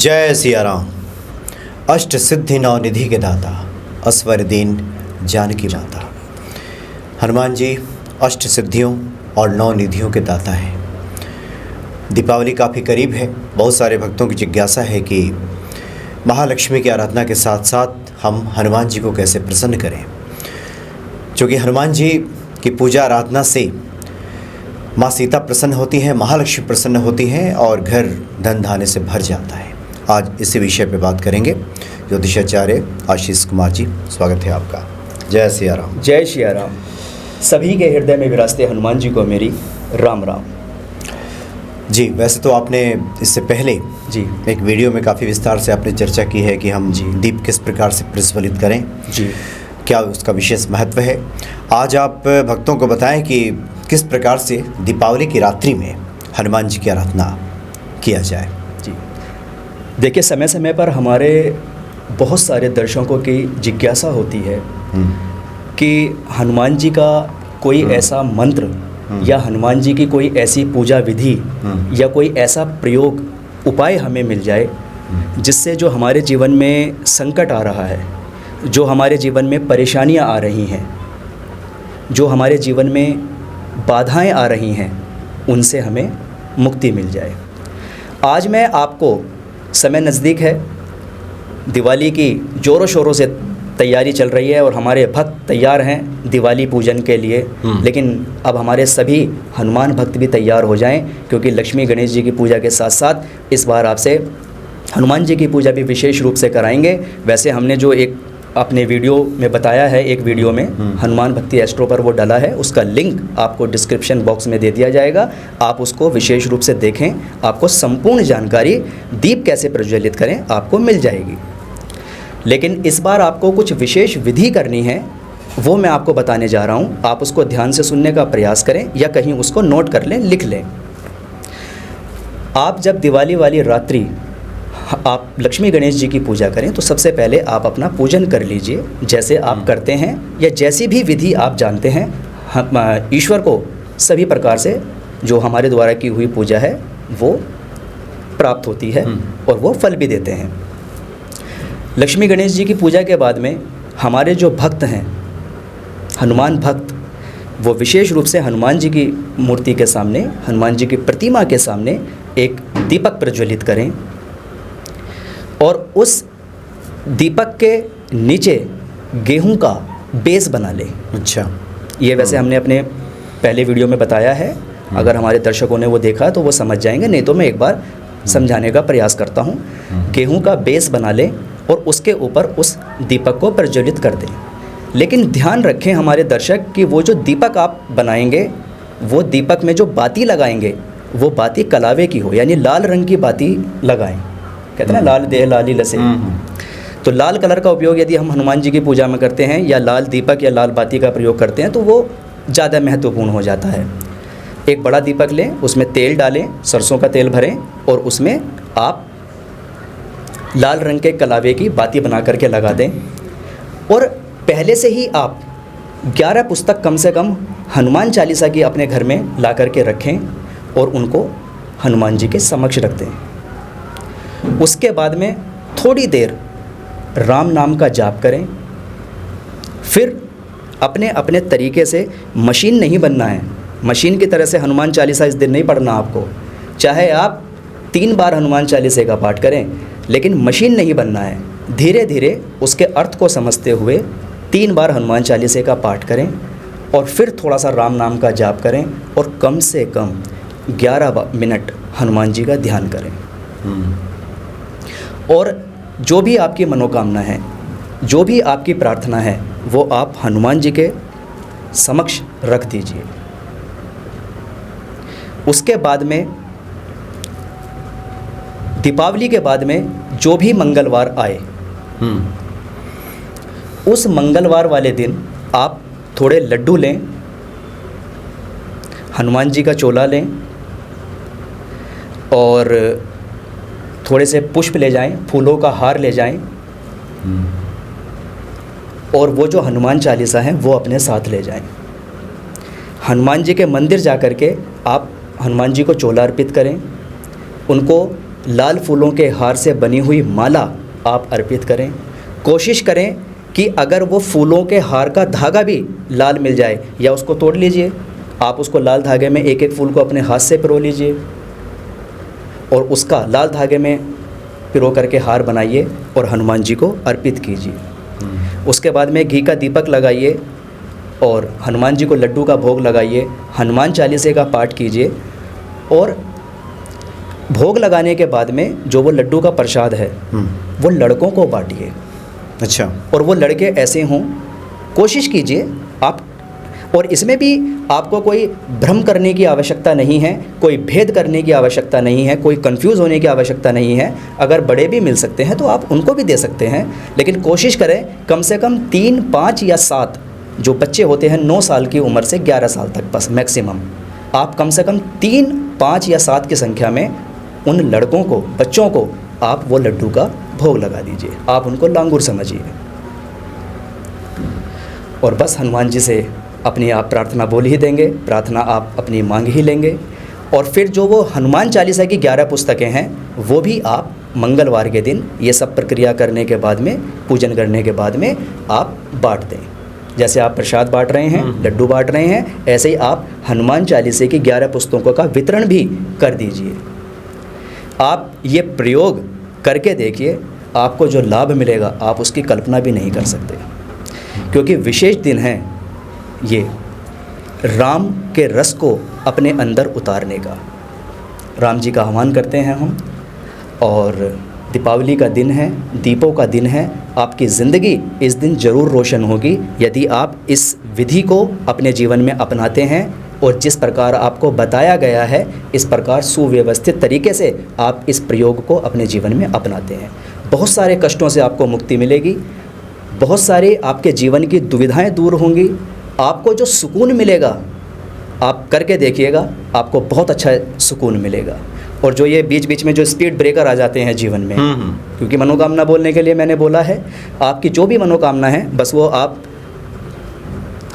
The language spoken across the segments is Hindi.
जय सिया राम। अष्ट सिद्धि नौ निधि के दाता, असवर दीन जानकी माता। हनुमान जी अष्ट सिद्धियों और नौ निधियों के दाता हैं। दीपावली काफ़ी करीब है। बहुत सारे भक्तों की जिज्ञासा है कि महालक्ष्मी की आराधना के साथ साथ हम हनुमान जी को कैसे प्रसन्न करें, क्योंकि हनुमान जी की पूजा आराधना से माँ सीता प्रसन्न होती हैं, महालक्ष्मी प्रसन्न होती हैं और घर धन धान्य से भर जाता है। आज इसी विषय पे बात करेंगे। ज्योतिषाचार्य आशीष कुमार जी, स्वागत है आपका। जय सिया राम। जय सिया राम। सभी के हृदय में विराजते हनुमान जी को मेरी राम राम। जी, वैसे तो आपने इससे पहले जी एक वीडियो में काफ़ी विस्तार से आपने चर्चा की है कि हम दीप किस प्रकार से प्रज्वलित करें, जी क्या उसका विशेष महत्व है। आज आप भक्तों को बताएं कि किस प्रकार से दीपावली की रात्रि में हनुमान जी की आराधना किया जाए। जी देखिए, समय समय पर हमारे बहुत सारे दर्शकों की जिज्ञासा होती है कि हनुमान जी का कोई ऐसा मंत्र या हनुमान जी की कोई ऐसी पूजा विधि या कोई ऐसा प्रयोग उपाय हमें मिल जाए जिससे जो हमारे जीवन में संकट आ रहा है, जो हमारे जीवन में परेशानियां आ रही हैं, जो हमारे जीवन में बाधाएं आ रही हैं, उनसे हमें मुक्ति मिल जाए। आज मैं आपको, समय नज़दीक है, दिवाली की ज़ोरों शोरों से तैयारी चल रही है और हमारे भक्त तैयार हैं दिवाली पूजन के लिए। लेकिन अब हमारे सभी हनुमान भक्त भी तैयार हो जाएं, क्योंकि लक्ष्मी गणेश जी की पूजा के साथ साथ इस बार आपसे हनुमान जी की पूजा भी विशेष रूप से कराएंगे। वैसे हमने जो एक अपने वीडियो में बताया है, एक वीडियो में हनुमान भक्ति एस्ट्रो पर वो डला है, उसका लिंक आपको डिस्क्रिप्शन बॉक्स में दे दिया जाएगा। आप उसको विशेष रूप से देखें, आपको संपूर्ण जानकारी दीप कैसे प्रज्वलित करें आपको मिल जाएगी। लेकिन इस बार आपको कुछ विशेष विधि करनी है, वो मैं आपको बताने जा रहा हूँ। आप उसको ध्यान से सुनने का प्रयास करें या कहीं उसको नोट कर लें, लिख लें। आप जब दिवाली वाली रात्रि आप लक्ष्मी गणेश जी की पूजा करें तो सबसे पहले आप अपना पूजन कर लीजिए, जैसे आप करते हैं या जैसी भी विधि आप जानते हैं। हम ईश्वर को सभी प्रकार से जो हमारे द्वारा की हुई पूजा है वो प्राप्त होती है और वो फल भी देते हैं। लक्ष्मी गणेश जी की पूजा के बाद में हमारे जो भक्त हैं, हनुमान भक्त, वो विशेष रूप से हनुमान जी की मूर्ति के सामने, हनुमान जी की प्रतिमा के सामने एक दीपक प्रज्वलित करें और उस दीपक के नीचे गेहूं का बेस बना लें। अच्छा, ये वैसे हमने अपने पहले वीडियो में बताया है। अगर हमारे दर्शकों ने वो देखा तो वो समझ जाएंगे, नहीं तो मैं एक बार समझाने का प्रयास करता हूँ। गेहूं का बेस बना लें और उसके ऊपर उस दीपक को प्रज्वलित कर दें। लेकिन ध्यान रखें हमारे दर्शक कि वो जो दीपक आप बनाएंगे, वो दीपक में जो बाती लगाएंगे वो बाती कलावे की हो, यानी लाल रंग की बाती लगाएं। कहते हैं ना, लाल देह लाली लसे। तो लाल कलर का उपयोग यदि हम हनुमान जी की पूजा में करते हैं या लाल दीपक या लाल बाती का प्रयोग करते हैं तो वो ज़्यादा महत्वपूर्ण हो जाता है। एक बड़ा दीपक लें, उसमें तेल डालें, सरसों का तेल भरें और उसमें आप लाल रंग के कलावे की बाती बना करके लगा दें। और पहले से ही आप 11 पुस्तक कम से कम हनुमान चालीसा की अपने घर में ला करके रखें और उनको हनुमान जी के समक्ष रख दें। उसके बाद में थोड़ी देर राम नाम का जाप करें। फिर अपने अपने तरीके से, मशीन नहीं बनना है, मशीन की तरह से हनुमान चालीसा इस दिन नहीं पढ़ना आपको। चाहे आप 3 बार हनुमान चालीसा का पाठ करें, लेकिन मशीन नहीं बनना है। धीरे धीरे उसके अर्थ को समझते हुए 3 बार हनुमान चालीसा का पाठ करें और फिर थोड़ा सा राम नाम का जाप करें और कम से कम 11 मिनट हनुमान जी का ध्यान करें। और जो भी आपकी मनोकामना है, जो भी आपकी प्रार्थना है, वो आप हनुमान जी के समक्ष रख दीजिए। उसके बाद में दीपावली के बाद में जो भी मंगलवार आए, उस मंगलवार वाले दिन आप थोड़े लड्डू लें, हनुमान जी का चोला लें और थोड़े से पुष्प ले जाएं, फूलों का हार ले जाएं और वो जो हनुमान चालीसा है वो अपने साथ ले जाएं। हनुमान जी के मंदिर जा कर के आप हनुमान जी को चोला अर्पित करें, उनको लाल फूलों के हार से बनी हुई माला आप अर्पित करें। कोशिश करें कि अगर वो फूलों के हार का धागा भी लाल मिल जाए, या उसको तोड़ लीजिए, आप उसको लाल धागे में एक एक फूल को अपने हाथ से पिरो लीजिए और उसका लाल धागे में पिरो करके हार बनाइए और हनुमान जी को अर्पित कीजिए। उसके बाद में घी का दीपक लगाइए और हनुमान जी को लड्डू का भोग लगाइए, हनुमान चालीसे का पाठ कीजिए और भोग लगाने के बाद में जो वो लड्डू का प्रसाद है वो लड़कों को बांटिए। अच्छा। और वो लड़के ऐसे हों, कोशिश कीजिए आप, और इसमें भी आपको कोई भ्रम करने की आवश्यकता नहीं है, कोई भेद करने की आवश्यकता नहीं है, कोई कंफ्यूज होने की आवश्यकता नहीं है। अगर बड़े भी मिल सकते हैं तो आप उनको भी दे सकते हैं, लेकिन कोशिश करें कम से कम 3, 5 या 7 जो बच्चे होते हैं 9 साल की उम्र से 11 साल तक बस मैक्सिमम, आप कम से कम 3, 5 या 7 की संख्या में उन लड़कों को, बच्चों को आप वो लड्डू का भोग लगा दीजिए। आप उनको लांगुर समझिए और बस हनुमान जी से अपनी आप प्रार्थना बोल ही देंगे, प्रार्थना आप अपनी मांग ही लेंगे। और फिर जो वो हनुमान चालीसा की 11 पुस्तकें हैं वो भी आप मंगलवार के दिन ये सब प्रक्रिया करने के बाद में, पूजन करने के बाद में आप बांट दें। जैसे आप प्रसाद बांट रहे हैं, लड्डू बांट रहे हैं, ऐसे ही आप हनुमान चालीसे की 11 पुस्तकों का वितरण भी कर दीजिए। आप ये प्रयोग करके देखिए, आपको जो लाभ मिलेगा आप उसकी कल्पना भी नहीं कर सकते, क्योंकि विशेष दिन है ये राम के रस को अपने अंदर उतारने का। राम जी का आह्वान करते हैं हम, और दीपावली का दिन है, दीपों का दिन है। आपकी ज़िंदगी इस दिन ज़रूर रोशन होगी यदि आप इस विधि को अपने जीवन में अपनाते हैं और जिस प्रकार आपको बताया गया है इस प्रकार सुव्यवस्थित तरीके से आप इस प्रयोग को अपने जीवन में अपनाते हैं। बहुत सारे कष्टों से आपको मुक्ति मिलेगी, बहुत सारे आपके जीवन की दुविधाएं दूर होंगी, आपको जो सुकून मिलेगा आप करके देखिएगा, आपको बहुत अच्छा सुकून मिलेगा। और जो ये बीच बीच में जो स्पीड ब्रेकर आ जाते हैं जीवन में, क्योंकि मनोकामना बोलने के लिए मैंने बोला है, आपकी जो भी मनोकामना है बस वो आप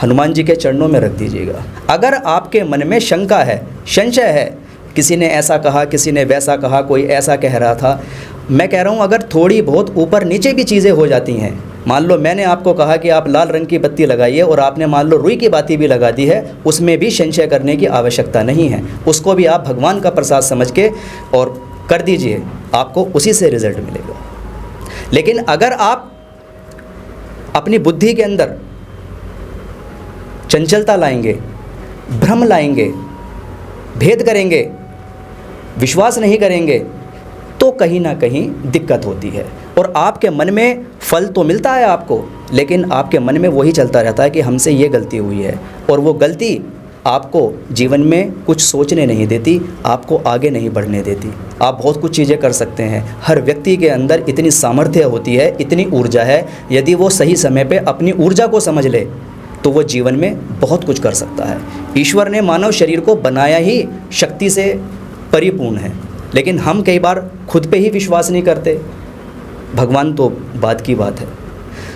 हनुमान जी के चरणों में रख दीजिएगा। अगर आपके मन में शंका है, संशय है, किसी ने ऐसा कहा, किसी ने वैसा कहा, कोई ऐसा कह रहा था, मैं कह रहा हूँ अगर थोड़ी बहुत ऊपर नीचे भी चीज़ें हो जाती हैं, मान लो मैंने आपको कहा कि आप लाल रंग की बत्ती लगाइए और आपने मान लो रुई की बाती भी लगा दी है, उसमें भी संशय करने की आवश्यकता नहीं है। उसको भी आप भगवान का प्रसाद समझ के और कर दीजिए, आपको उसी से रिजल्ट मिलेगा। लेकिन अगर आप अपनी बुद्धि के अंदर चंचलता लाएंगे, भ्रम लाएंगे, भेद करेंगे, विश्वास नहीं करेंगे, तो कहीं ना कहीं दिक्कत होती है। और आपके मन में फल तो मिलता है आपको, लेकिन आपके मन में वही चलता रहता है कि हमसे ये गलती हुई है, और वो गलती आपको जीवन में कुछ सोचने नहीं देती, आपको आगे नहीं बढ़ने देती। आप बहुत कुछ चीज़ें कर सकते हैं, हर व्यक्ति के अंदर इतनी सामर्थ्य होती है, इतनी ऊर्जा है, यदि वो सही समय पे अपनी ऊर्जा को समझ ले तो वो जीवन में बहुत कुछ कर सकता है। ईश्वर ने मानव शरीर को बनाया ही शक्ति से परिपूर्ण है, लेकिन हम कई बार खुद पे ही विश्वास नहीं करते, भगवान तो बात की बात है।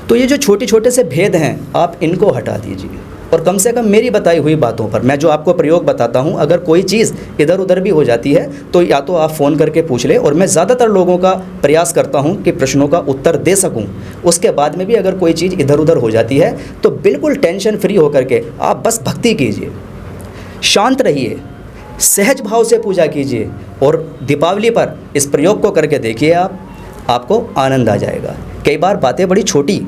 तो ये जो छोटे छोटे से भेद हैं आप इनको हटा दीजिए, और कम से कम मेरी बताई हुई बातों पर, मैं जो आपको प्रयोग बताता हूँ, अगर कोई चीज़ इधर उधर भी हो जाती है तो या तो आप फ़ोन करके पूछ लें, और मैं ज़्यादातर लोगों का प्रयास करता हूँ कि प्रश्नों का उत्तर दे सकूँ। उसके बाद में भी अगर कोई चीज़ इधर उधर हो जाती है तो बिल्कुल टेंशन फ्री होकर के आप बस भक्ति कीजिए, शांत रहिए, सहज भाव से पूजा कीजिए, और दीपावली पर इस प्रयोग को करके देखिए, आपको आनंद आ जाएगा। कई बार बातें बड़ी छोटी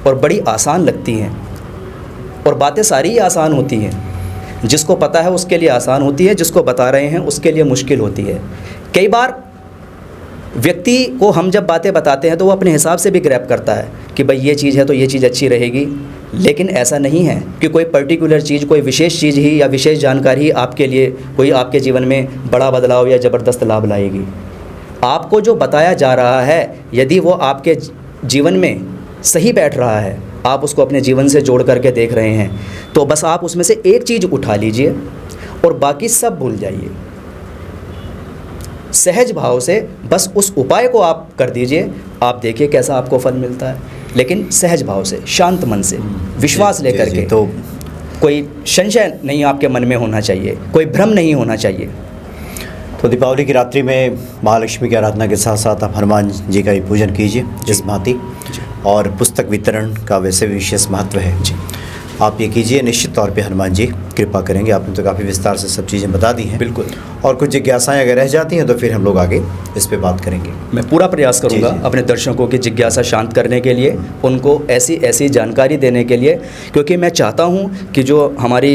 और बड़ी आसान लगती हैं, और बातें सारी ही आसान होती हैं। जिसको पता है उसके लिए आसान होती है, जिसको बता रहे हैं उसके लिए मुश्किल होती है। कई बार व्यक्ति को हम जब बातें बताते हैं तो वो अपने हिसाब से भी ग्रैब करता है कि भाई ये चीज़ है तो ये चीज़ अच्छी रहेगी, लेकिन ऐसा नहीं है कि कोई पर्टिकुलर चीज़, कोई विशेष चीज़ ही या विशेष जानकारी आपके लिए कोई आपके जीवन में बड़ा बदलाव या ज़बरदस्त लाभ लाएगी। आपको जो बताया जा रहा है यदि वो आपके जीवन में सही बैठ रहा है, आप उसको अपने जीवन से जोड़ करके देख रहे हैं, तो बस आप उसमें से एक चीज़ उठा लीजिए और बाकी सब भूल जाइए। सहज भाव से बस उस उपाय को आप कर दीजिए, आप देखिए कैसा आपको फल मिलता है, लेकिन सहज भाव से, शांत मन से, विश्वास लेकर के। तो कोई संशय नहीं आपके मन में होना चाहिए, कोई भ्रम नहीं होना चाहिए। तो दीपावली की रात्रि में महालक्ष्मी की आराधना के साथ साथ आप हनुमान जी का भी पूजन कीजिए इस भांति, और पुस्तक वितरण का वैसे भी विशेष महत्व है जी, आप ये कीजिए, निश्चित तौर पे हनुमान जी कृपा करेंगे। आपने तो काफ़ी विस्तार से सब चीज़ें बता दी हैं। बिल्कुल। और कुछ जिज्ञासाएं अगर रह जाती हैं तो फिर हम लोग आगे इस पे बात करेंगे। मैं पूरा प्रयास करूंगा जी। अपने दर्शकों की जिज्ञासा शांत करने के लिए, उनको ऐसी ऐसी जानकारी देने के लिए, क्योंकि मैं चाहता हूं कि जो हमारी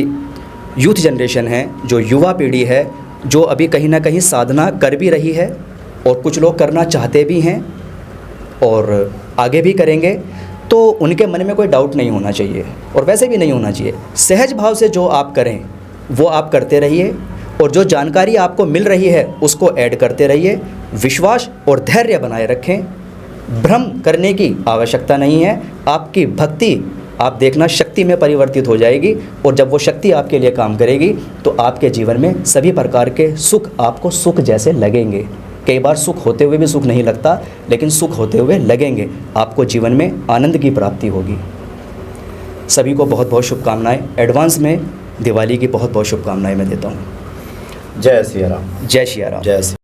यूथ जनरेशन है, जो युवा पीढ़ी है, जो अभी कहीं ना कहीं साधना कर भी रही है और कुछ लोग करना चाहते भी हैं और आगे भी करेंगे, तो उनके मन में कोई डाउट नहीं होना चाहिए और वैसे भी नहीं होना चाहिए। सहज भाव से जो आप करें वो आप करते रहिए, और जो जानकारी आपको मिल रही है उसको ऐड करते रहिए। विश्वास और धैर्य बनाए रखें, भ्रम करने की आवश्यकता नहीं है। आपकी भक्ति आप देखना शक्ति में परिवर्तित हो जाएगी, और जब वो शक्ति आपके लिए काम करेगी तो आपके जीवन में सभी प्रकार के सुख आपको सुख जैसे लगेंगे। कई बार सुख होते हुए भी सुख नहीं लगता, लेकिन सुख होते हुए लगेंगे, आपको जीवन में आनंद की प्राप्ति होगी। सभी को बहुत बहुत शुभकामनाएं, एडवांस में दिवाली की बहुत बहुत शुभकामनाएं मैं देता हूँ। जय सिया राम। जय श्री राम। जय श्री